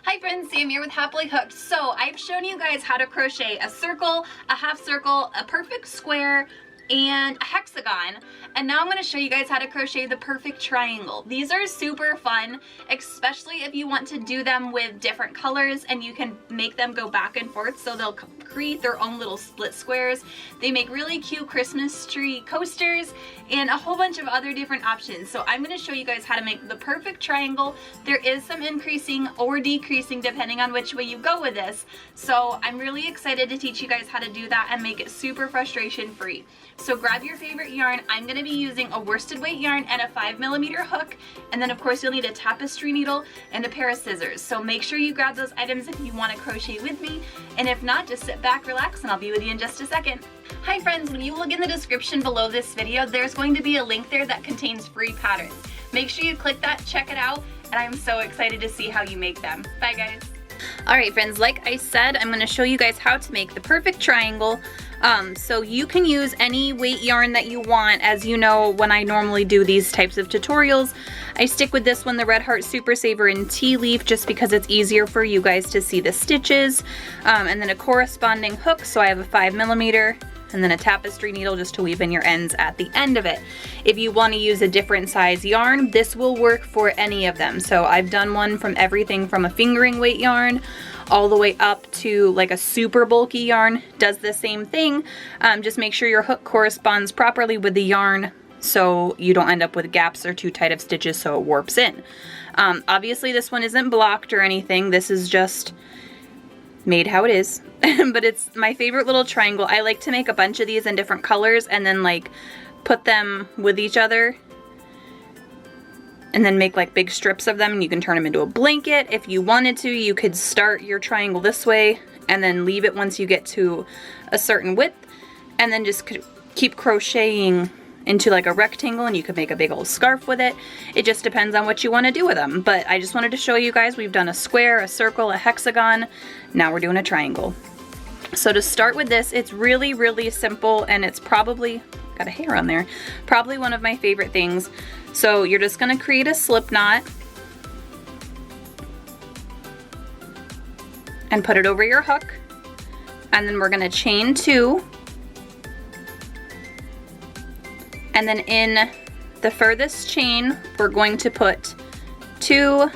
Hi friends, Sam here with Happily Hooked. So I've shown you guys how to crochet a circle, a half circle, a perfect square, and a hexagon, and now I'm going to show you guys how to crochet the perfect triangle. These are super fun, especially if you want to do them with different colors, and you can make them go back and forth so they'll create their own little split squares. They make really cute Christmas tree coasters and a whole bunch of other different options. So I'm going to show you guys how to make the perfect triangle. There is some increasing or decreasing depending on which way you go with this, so I'm really excited to teach you guys how to do that and make it super frustration free. So grab your favorite yarn. I'm going to be using a worsted weight yarn and a 5mm hook, and then of course you'll need a tapestry needle and a pair of scissors. So make sure you grab those items if you want to crochet with me, and if not, just sit back, relax, and I'll be with you in just a second. Hi friends, when you look in the description below this video, there's going to be a link there that contains free patterns. Make sure you click that, check it out, and I'm so excited to see how you make them. Bye guys. Alright friends, like I said, I'm going to show you guys how to make the perfect triangle. So you can use any weight yarn that you want. As you know, when I normally do these types of tutorials, I stick with this one, the Red Heart Super Saver in Tea Leaf, just because it's easier for you guys to see the stitches. And then a corresponding hook, so I have a 5mm, and then a tapestry needle just to weave in your ends at the end of it. If you want to use a different size yarn, this will work for any of them. So I've done one from everything from a fingering weight yarn all the way up to like a super bulky yarn. Does the same thing. Just make sure your hook corresponds properly with the yarn so you don't end up with gaps or too tight of stitches so it warps in. Obviously this one isn't blocked or anything. This is just made how it is. But it's my favorite little triangle. I like to make a bunch of these in different colors and then like put them with each other and then make like big strips of them, and you can turn them into a blanket. If you wanted to, you could start your triangle this way and then leave it once you get to a certain width, and then just keep crocheting into like a rectangle, and you could make a big old scarf with it. It just depends on what you want to do with them. But I just wanted to show you guys we've done a square, a circle, a hexagon. Now we're doing a triangle. So to start with this, it's really, really simple, and it's probably, got a hair on there, probably one of my favorite things. So you're just going to create a slip knot and put it over your hook, and then we're going to chain 2, and then in the furthest chain we're going to put 2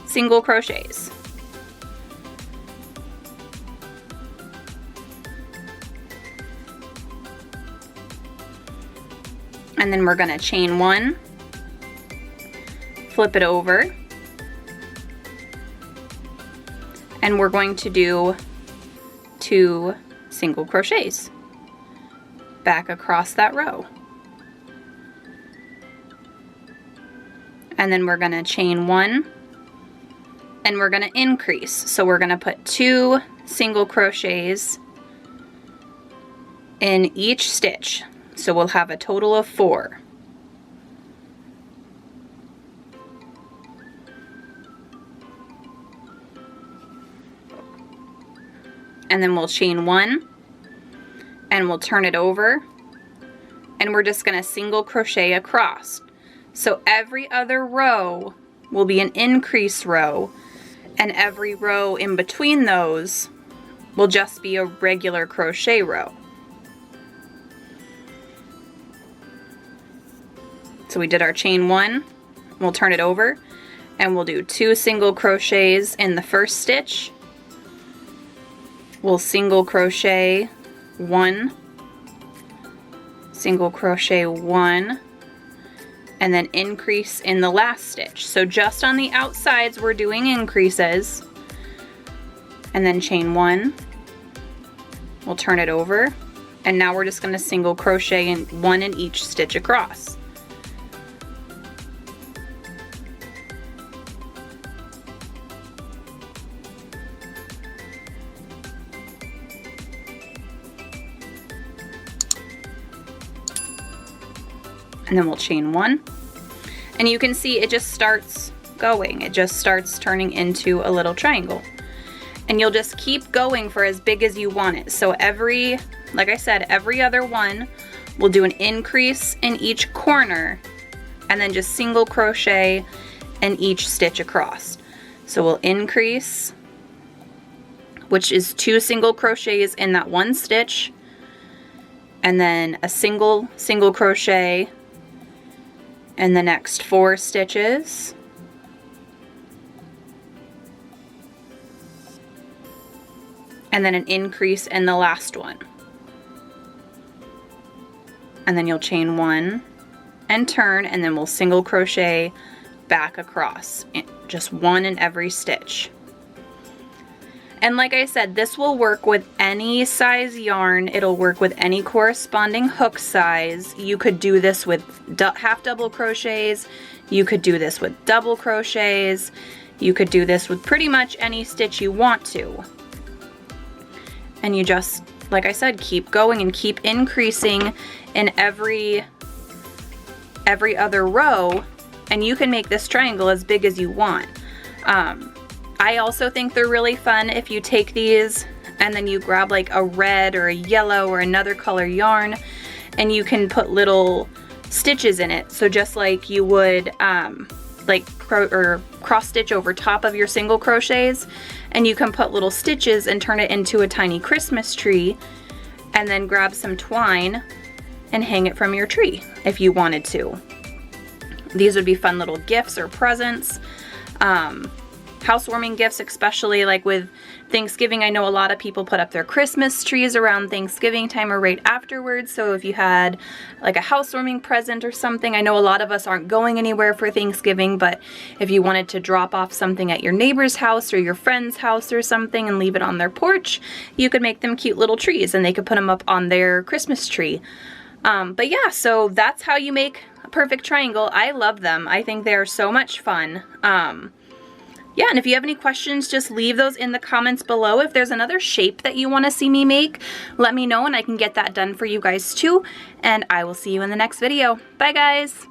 single crochets. And then we're going to chain 1, flip it over, and we're going to do 2 single crochets back across that row. And then we're going to chain 1, and we're going to increase. So we're going to put 2 single crochets in each stitch. So we'll have a total of 4. And then we'll chain 1, and we'll turn it over, and we're just going to single crochet across. So every other row will be an increase row, and every row in between those will just be a regular crochet row. So we did our chain 1, we'll turn it over, and we'll do 2 single crochets in the first stitch. We'll single crochet 1, single crochet 1, and then increase in the last stitch. So just on the outsides we're doing increases, and then chain 1, we'll turn it over, and now we're just going to single crochet 1 in each stitch across. And then we'll chain 1, and you can see it just starts going. It just starts turning into a little triangle, and you'll just keep going for as big as you want it. So like I said, every other one we'll do an increase in each corner, and then just single crochet in each stitch across. So we'll increase, which is 2 single crochets in that one stitch, and then a single crochet in the next 4 stitches. And then an increase in the last one. And then you'll chain 1 and turn, and then we'll single crochet back across, just 1 in every stitch. And like I said, this will work with any size yarn. It'll work with any corresponding hook size. You could do this with half double crochets. You could do this with double crochets. You could do this with pretty much any stitch you want to. And you just, like I said, keep going and keep increasing in every other row, and you can make this triangle as big as you want. I also think they're really fun if you take these and then you grab like a red or a yellow or another color yarn, and you can put little stitches in it. So just like you would cross stitch over top of your single crochets, and you can put little stitches and turn it into a tiny Christmas tree, and then grab some twine and hang it from your tree if you wanted to. These would be fun little gifts or presents. Housewarming gifts, especially like with Thanksgiving. I know a lot of people put up their Christmas trees around Thanksgiving time or right afterwards. So if you had like a housewarming present or something, I know a lot of us aren't going anywhere for Thanksgiving, but if you wanted to drop off something at your neighbor's house or your friend's house or something and leave it on their porch, you could make them cute little trees and they could put them up on their Christmas tree. But yeah, so that's how you make a perfect triangle. I love them. I think they're so much fun. Yeah, and if you have any questions, just leave those in the comments below. If there's another shape that you want to see me make, let me know and I can get that done for you guys too. And I will see you in the next video. Bye guys!